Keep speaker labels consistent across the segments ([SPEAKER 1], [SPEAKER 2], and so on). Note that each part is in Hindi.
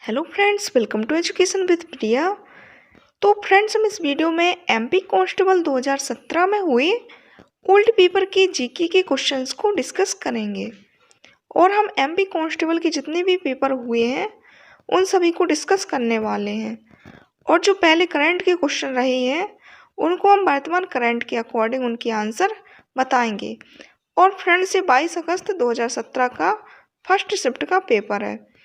[SPEAKER 1] Hello friends, welcome to education with Priya. तो फ्रेंड्स, हम इस वीडियो में एमपी कांस्टेबल 2017 में हुए ओल्ड पेपर के जीके के क्वेश्चंस को डिस्कस करेंगे। और हम एमपी कांस्टेबल के जितने भी पेपर हुए हैं उन सभी को डिस्कस करने वाले हैं। और जो पहले करंट के क्वेश्चन रहे हैं उनको हम वर्तमान करंट के अकॉर्डिंग उनके आंसर बताएंगे। और फ्रेंड्स, ये 22 अगस्त 2017 का फर्स्ट शिफ्ट का पेपर है।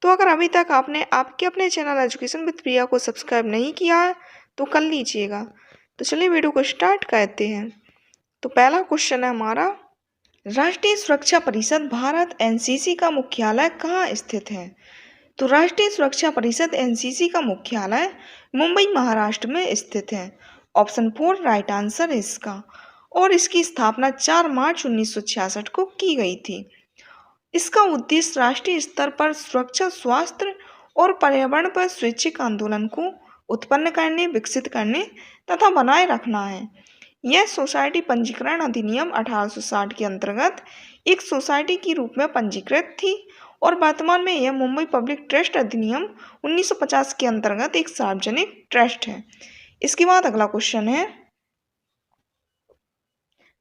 [SPEAKER 1] तो अगर अभी तक आपने अपने चैनल एजुकेशन विद प्रिया को सब्सक्राइब नहीं किया है तो कर लीजिएगा। तो चलिए वीडियो को स्टार्ट करते हैं। तो पहला क्वेश्चन है हमारा, राष्ट्रीय सुरक्षा परिषद भारत एनसीसी का मुख्यालय कहाँ स्थित है? तो राष्ट्रीय सुरक्षा परिषद एनसीसी का मुख्यालय मुंबई महाराष्ट्र में स्थित है। ऑप्शन 4 राइट आंसर है इसका। और इसकी स्थापना 4 मार्च 1966 को की गई थी। इसका उद्देश्य राष्ट्रीय स्तर पर सुरक्षा, स्वास्थ्य और पर्यावरण पर स्वैच्छिक आंदोलन को उत्पन्न करने, विकसित करने तथा बनाए रखना है। यह सोसाइटी पंजीकरण अधिनियम 1860 के अंतर्गत एक सोसाइटी के रूप में पंजीकृत थी और वर्तमान में यह मुंबई पब्लिक ट्रस्ट अधिनियम 1950 के अंतर्गत एक सार्वजनिक ट्रस्ट है। इसके बाद अगला क्वेश्चन है,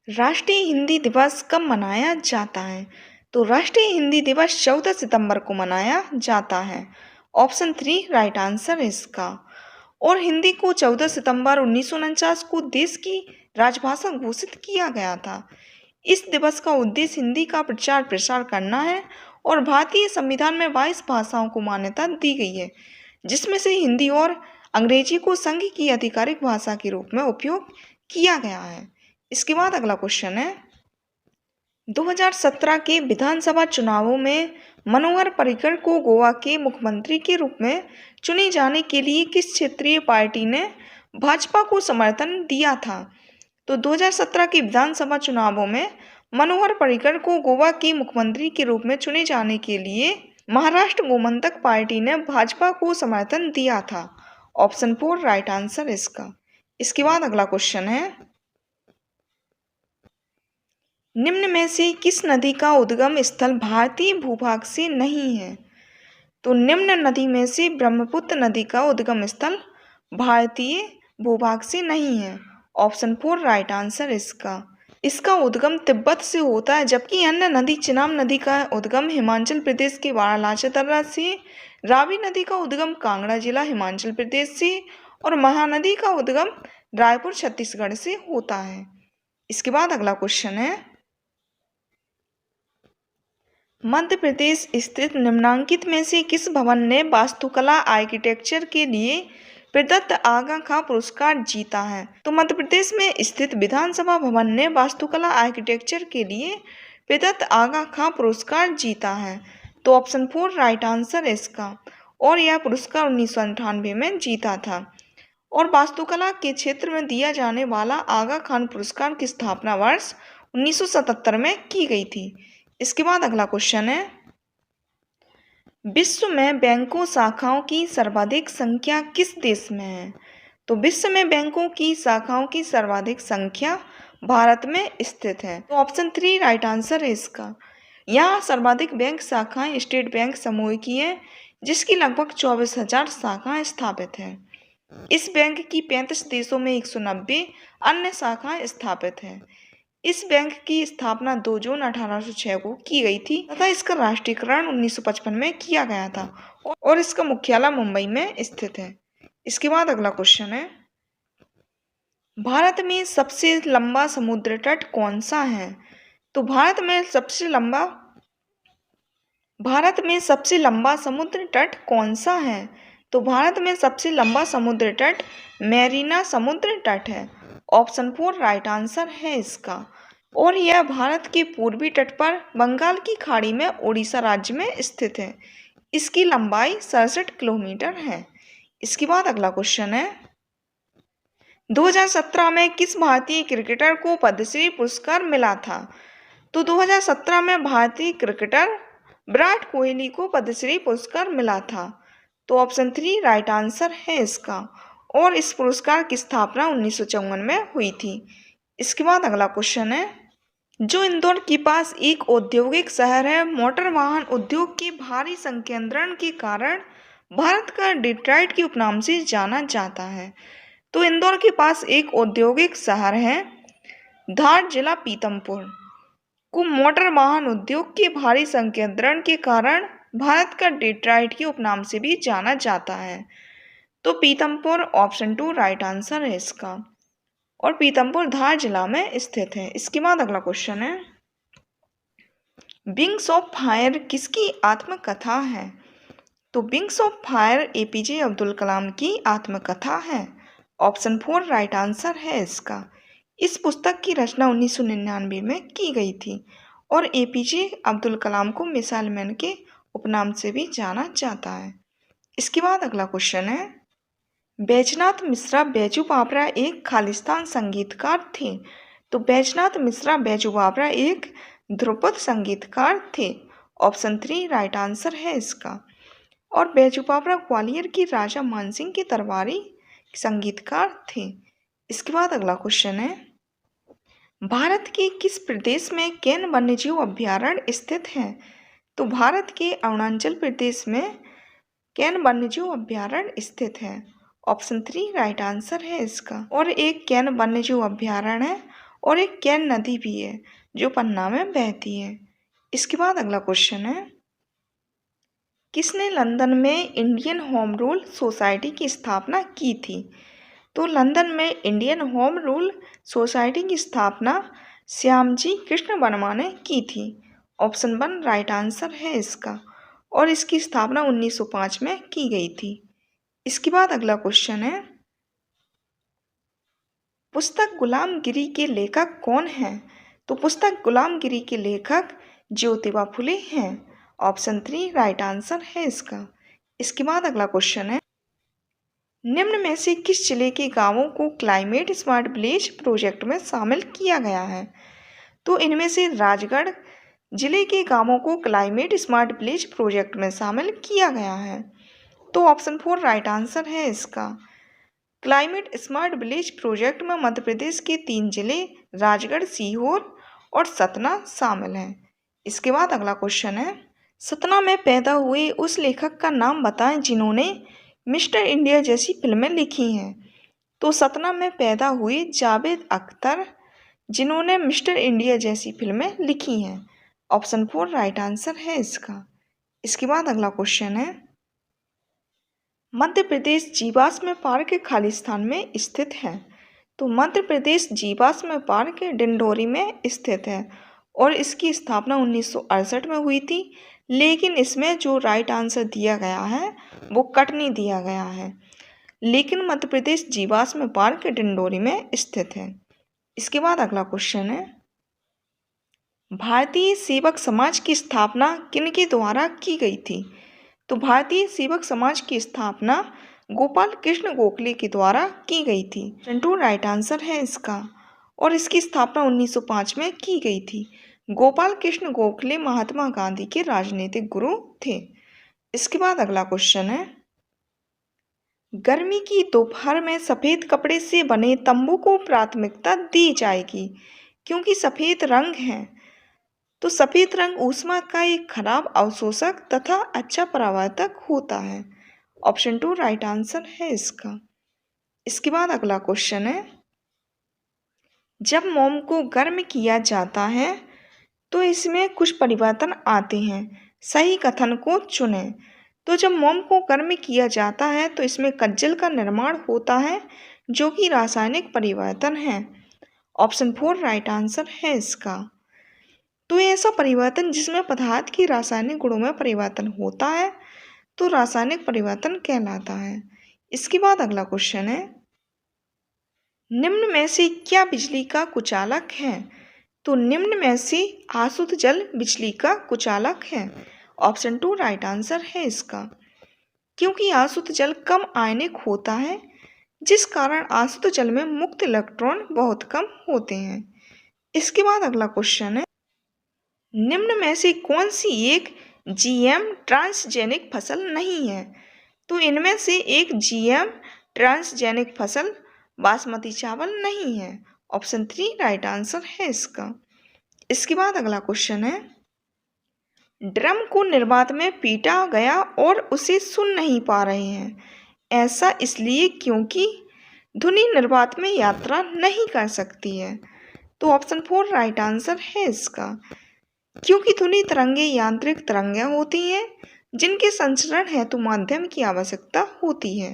[SPEAKER 1] राष्ट्रीय हिंदी दिवस कब मनाया जाता है? तो राष्ट्रीय हिंदी दिवस 14 सितंबर को मनाया जाता है। ऑप्शन 3 राइट आंसर है इसका। और हिंदी को 14 सितंबर 1949 को देश की राजभाषा घोषित किया गया था। इस दिवस का उद्देश्य हिंदी का प्रचार प्रसार करना है और भारतीय संविधान में 22 भाषाओं को मान्यता दी गई है, जिसमें से हिंदी और अंग्रेजी को संघ की आधिकारिक भाषा के रूप में उपयोग किया गया है। इसके बाद अगला क्वेश्चन है, 2017 के विधानसभा चुनावों में मनोहर पर्रिकर को गोवा के मुख्यमंत्री के रूप में चुने जाने के लिए किस क्षेत्रीय पार्टी ने भाजपा को समर्थन दिया था? तो 2017 के विधानसभा चुनावों में मनोहर पर्रिकर को गोवा के मुख्यमंत्री के रूप में चुने जाने के लिए महाराष्ट्र गोमंतक पार्टी ने भाजपा को समर्थन दिया था। ऑप्शन 4 राइट आंसर इसका। इसके बाद अगला क्वेश्चन है, निम्न में से किस नदी का उद्गम स्थल भारतीय भूभाग से नहीं है? तो निम्न नदी में से ब्रह्मपुत्र नदी का उद्गम स्थल भारतीय भूभाग से नहीं है। ऑप्शन 4 राइट आंसर इसका। इसका उद्गम तिब्बत से होता है, जबकि अन्य नदी चिनाब नदी का उद्गम हिमाचल प्रदेश के वाराणसी दर्रा से, रावी नदी का उद्गम कांगड़ा जिला हिमाचल प्रदेश से और महानदी का उद्गम रायपुर छत्तीसगढ़ से होता है। इसके बाद अगला क्वेश्चन है, मध्य प्रदेश स्थित निम्नांकित में से किस भवन ने वास्तुकला आर्किटेक्चर के लिए प्रदत्त आगा खां पुरस्कार जीता है? तो मध्य प्रदेश में स्थित विधानसभा भवन ने वास्तुकला आर्किटेक्चर के लिए प्रदत्त आगा खां पुरस्कार जीता है। तो ऑप्शन 4 राइट आंसर है इसका। और यह पुरस्कार 1998 में जीता था। और वास्तुकला के क्षेत्र में दिया जाने वाला आगा खान पुरस्कार की स्थापना वर्ष 1977 में की गई थी। इसके बाद अगला क्वेश्चन है, विश्व में बैंकों शाखाओं की सर्वाधिक संख्या किस देश में है? तो विश्व में बैंकों की शाखाओं की सर्वाधिक संख्या भारत में स्थित है। तो ऑप्शन 3 राइट आंसर है इसका। यहाँ सर्वाधिक बैंक शाखाएं स्टेट बैंक समूह की है, जिसकी लगभग 24,000 शाखाएं स्थापित है। इस बैंक की 35 देशों में 190 अन्य शाखाएं स्थापित हैं। इस बैंक की स्थापना 2 जून 1806 को की गई थी तथा इसका राष्ट्रीयकरण 1955 में किया गया था और इसका मुख्यालय मुंबई में स्थित है। इसके बाद अगला क्वेश्चन है, भारत में सबसे लंबा समुद्र तट कौन सा है? तो भारत में सबसे लंबा समुद्र तट कौन सा है? तो भारत में सबसे लंबा समुद्र तट मैरीना समुद्र तट है। ऑप्शन 4 राइट आंसर है इसका। और यह भारत के पूर्वी तट पर बंगाल की खाड़ी में उड़ीसा राज्य में स्थित है। इसकी लंबाई 67 किलोमीटर है। इसके बाद अगला क्वेश्चन है, 2017 में किस भारतीय क्रिकेटर को पद्मश्री पुरस्कार मिला था? तो 2017 में भारतीय क्रिकेटर विराट कोहली को पद्मश्री पुरस्कार मिला था। तो ऑप्शन 3 राइट आंसर है इसका। और इस पुरस्कार की स्थापना 1954 में हुई थी। इसके बाद अगला क्वेश्चन है, जो इंदौर के पास एक औद्योगिक शहर है, मोटर वाहन उद्योग के भारी संकेंद्रण के कारण भारत का डिट्रॉइट के उपनाम से जाना जाता है। तो इंदौर के पास एक औद्योगिक शहर है। धार जिला पीतमपुर को मोटर वाहन उद्योग के भारी संकेंद्रण के कारण भारत का डिट्रॉइट के उपनाम से भी जाना जाता है। तो पीतमपुर ऑप्शन 2 राइट आंसर है इसका। और पीतमपुर धार जिला में स्थित है। इसके बाद अगला क्वेश्चन है, विंग्स ऑफ फायर किसकी आत्मकथा है? तो wings of fire APJ Abdul Kalam की आत्मकथा है। ऑप्शन 4 राइट आंसर है इसका। इस पुस्तक की रचना 1999 में की गई थी और एपीजे अब्दुल कलाम को मिसाइल मैन के उपनाम से भी जाना जाता है। इसके बाद अगला क्वेश्चन है, बैजनाथ मिश्रा बैजू बावरा एक खालिस्तान संगीतकार थे। तो बैजनाथ मिश्रा बैजू बावरा एक ध्रुपद संगीतकार थे। ऑप्शन 3 राइट आंसर है इसका। और बैजू बावरा ग्वालियर की राजा मानसिंह के दरबारी संगीतकार थे। इसके बाद अगला क्वेश्चन है, भारत के किस प्रदेश में कैन वन्यजीव अभ्यारण्य स्थित है? तो भारत के अरुणाचल प्रदेश में कैन वन्यजीव अभ्यारण्य स्थित है। ऑप्शन 3 राइट आंसर है इसका। और एक कैन वन्यजीव अभ्यारण्य है और एक कैन नदी भी है जो पन्ना में बहती है। इसके बाद अगला क्वेश्चन है, किसने लंदन में इंडियन होम रूल सोसाइटी की स्थापना की थी? तो लंदन में इंडियन होम रूल सोसाइटी की स्थापना श्यामजी कृष्ण वर्मा ने की थी। ऑप्शन 1 राइट आंसर है इसका। और इसकी स्थापना 1905 में की गई थी। इसके बाद अगला क्वेश्चन है, पुस्तक गुलामगिरी के लेखक कौन हैं? तो पुस्तक गुलामगिरी के लेखक ज्योतिबा फुले हैं। ऑप्शन 3 राइट आंसर है इसका। इसके बाद अगला क्वेश्चन है, निम्न में से किस जिले के गांवों को क्लाइमेट स्मार्ट विलेज प्रोजेक्ट में शामिल किया गया है? तो इनमें से राजगढ़ जिले के गांवों को क्लाइमेट स्मार्ट विलेज प्रोजेक्ट में शामिल किया गया है। तो ऑप्शन 4 राइट आंसर है इसका। क्लाइमेट स्मार्ट विलेज प्रोजेक्ट में मध्य प्रदेश के 3 जिले राजगढ़, सीहोर और सतना शामिल हैं। इसके बाद अगला क्वेश्चन है, सतना में पैदा हुए उस लेखक का नाम बताएं जिन्होंने मिस्टर इंडिया जैसी फिल्में लिखी हैं। तो सतना में पैदा हुए जावेद अख्तर जिन्होंने मिस्टर इंडिया जैसी फिल्में लिखी हैं। ऑप्शन 4 राइट आंसर है इसका। इसके बाद अगला क्वेश्चन है, मध्य प्रदेश जीवाश्म पार्क खालिस्तान में स्थित है। तो मध्य प्रदेश जीवाश्म पार्क डिंडोरी में स्थित है और इसकी स्थापना 1968 में हुई थी, लेकिन इसमें जो राइट आंसर दिया गया है वो कटनी दिया गया है। लेकिन मध्य प्रदेश जीवाश्म पार्क डिंडोरी में स्थित है। इसके बाद अगला क्वेश्चन है, भारतीय सेवक समाज की स्थापना किनके द्वारा की गई थी? तो भारतीय सेवक समाज की स्थापना गोपाल कृष्ण गोखले के द्वारा की गई थी। ऑप्शन 2 राइट आंसर है इसका। और इसकी स्थापना 1905 में की गई थी। गोपाल कृष्ण गोखले महात्मा गांधी के राजनीतिक गुरु थे। इसके बाद अगला क्वेश्चन है, गर्मी की दोपहर में सफ़ेद कपड़े से बने तंबू को प्राथमिकता दी जाएगी क्योंकि सफ़ेद रंग है। तो सफ़ेद रंग ऊष्मा का एक खराब अवशोषक तथा अच्छा परावर्तक होता है। ऑप्शन 2 राइट आंसर है इसका। इसके बाद अगला क्वेश्चन है, जब मोम को गर्म किया जाता है तो इसमें कुछ परिवर्तन आते हैं, सही कथन को चुनें। तो जब मोम को गर्म किया जाता है तो इसमें कज्जल का निर्माण होता है जो कि रासायनिक परिवर्तन है। ऑप्शन 4 राइट आंसर है इसका। तो ऐसा परिवर्तन जिसमें पदार्थ की रासायनिक गुणों में परिवर्तन होता है तो रासायनिक परिवर्तन कहलाता है। इसके बाद अगला क्वेश्चन है, निम्न में से क्या बिजली का कुचालक है? तो निम्न में से आसुत जल बिजली का कुचालक है। ऑप्शन 2 राइट आंसर है इसका। क्योंकि आसुत जल कम आयनिक होता है जिस कारण आसुत जल में मुक्त इलेक्ट्रॉन बहुत कम होते हैं। इसके बाद अगला क्वेश्चन है, निम्न में से कौन सी एक जीएम ट्रांसजेनिक फसल नहीं है? तो इनमें से एक जीएम ट्रांसजेनिक फसल बासमती चावल नहीं है। ऑप्शन 3 राइट आंसर है इसका। इसके बाद अगला क्वेश्चन है, ड्रम को निर्वात में पीटा गया और उसे सुन नहीं पा रहे हैं, ऐसा इसलिए क्योंकि ध्वनि निर्वात में यात्रा नहीं कर सकती है। तो ऑप्शन 4 राइट आंसर है इसका। क्योंकि ध्वनि तरंगें यांत्रिक तरंगें होती हैं जिनके संचरण हेतु माध्यम की आवश्यकता होती है।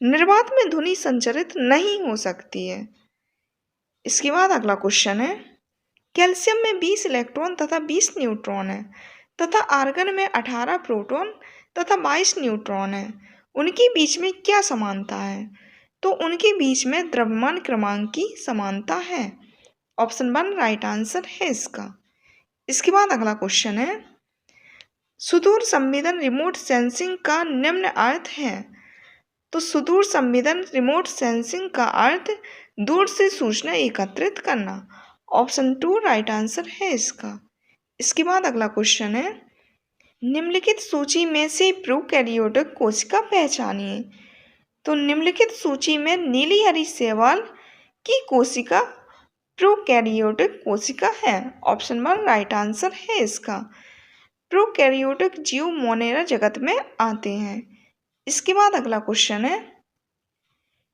[SPEAKER 1] निर्वात में ध्वनि संचरित नहीं हो सकती है। इसके बाद अगला क्वेश्चन है, कैल्शियम में 20 इलेक्ट्रॉन तथा 20 न्यूट्रॉन है तथा आर्गन में 18 प्रोटॉन तथा 22 न्यूट्रॉन है, उनके बीच में क्या समानता है? तो उनके बीच में द्रव्यमान क्रमांक की समानता है। ऑप्शन 1 राइट आंसर है इसका। इसके बाद अगला क्वेश्चन है, सुदूर संवेदन रिमोट सेंसिंग का निम्न अर्थ है। तो सुदूर संवेदन रिमोट सेंसिंग का अर्थ दूर से सूचना एकत्रित करना। ऑप्शन 2 राइट आंसर है इसका। इसके बाद अगला क्वेश्चन है, निम्नलिखित सूची में से प्रोकैरियोटिक कोशिका पहचानिए। तो निम्नलिखित सूची में नीली हरी शैवाल की कोशिका प्रोकैरियोटिक कोशिका है। ऑप्शन 1 राइट आंसर है इसका। प्रोकैरियोटिक जीव मोनेरा जगत में आते हैं। इसके बाद अगला क्वेश्चन है,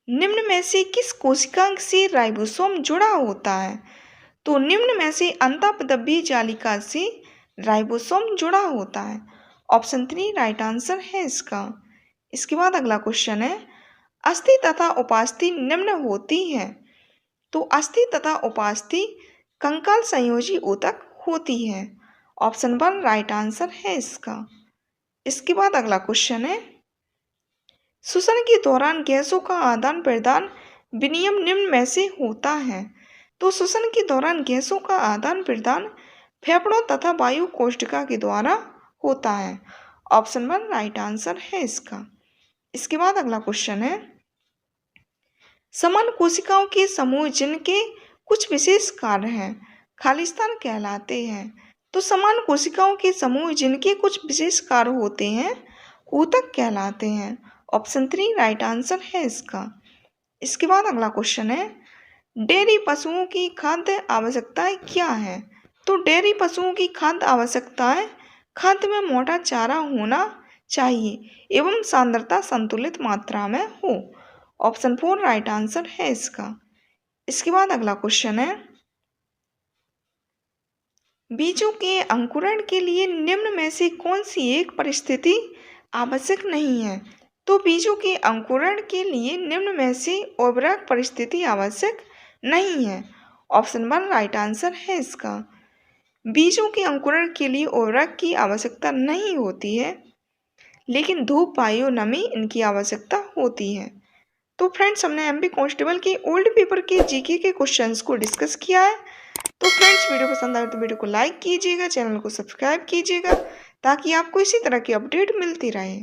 [SPEAKER 1] निम्न में से किस कोशिका से राइबोसोम जुड़ा होता है? तो निम्न में से अंतःपदवीय जालिका से राइबोसोम जुड़ा होता है। ऑप्शन 3 राइट आंसर है इसका। इसके बाद अगला क्वेश्चन है, अस्थि तथा उपास्थि निम्न होती है। तो अस्थि तथा उपास्थि कंकाल संयोजी ऊतक होती है। ऑप्शन 1 राइट आंसर है इसका। इसके बाद अगला क्वेश्चन है, श्वसन के दौरान गैसों का आदान प्रदान विनिमय निम्न में से होता है। तो श्वसन के दौरान गैसों का आदान प्रदान फेफड़ों तथा वायु कोशिका के द्वारा होता है। ऑप्शन 1 राइट आंसर है इसका। इसके बाद अगला क्वेश्चन है, समान कोशिकाओं के समूह जिनके कुछ विशेष कार्य हैं खालिस्तान कहलाते हैं। तो समान कोशिकाओं के समूह जिनके कुछ विशेष कार्य होते हैं ऊतक कहलाते हैं। ऑप्शन 3 राइट आंसर है इसका। इसके बाद अगला क्वेश्चन है, डेयरी पशुओं की खाद्य आवश्यकताएं क्या है? तो डेयरी पशुओं की खाद्य आवश्यकताएं खाद्य में मोटा चारा होना चाहिए एवं सांद्रता संतुलित मात्रा में हो। ऑप्शन 4 राइट आंसर है इसका। इसके बाद अगला क्वेश्चन है, बीजों के अंकुरण के लिए निम्न में से कौन सी एक परिस्थिति आवश्यक नहीं है? तो बीजों के अंकुरण के लिए निम्न में से उर्वरक परिस्थिति आवश्यक नहीं है। ऑप्शन 1 राइट आंसर है इसका। बीजों के अंकुरण के लिए उर्वरक की आवश्यकता नहीं होती है, लेकिन धूप वायु नमी इनकी आवश्यकता होती है। तो फ्रेंड्स, हमने एमपी कांस्टेबल के ओल्ड पेपर के जीके के क्वेश्चंस को डिस्कस किया है। तो फ्रेंड्स, वीडियो पसंद आए तो वीडियो को लाइक कीजिएगा, चैनल को सब्सक्राइब कीजिएगा ताकि आपको इसी तरह की अपडेट मिलती रहे।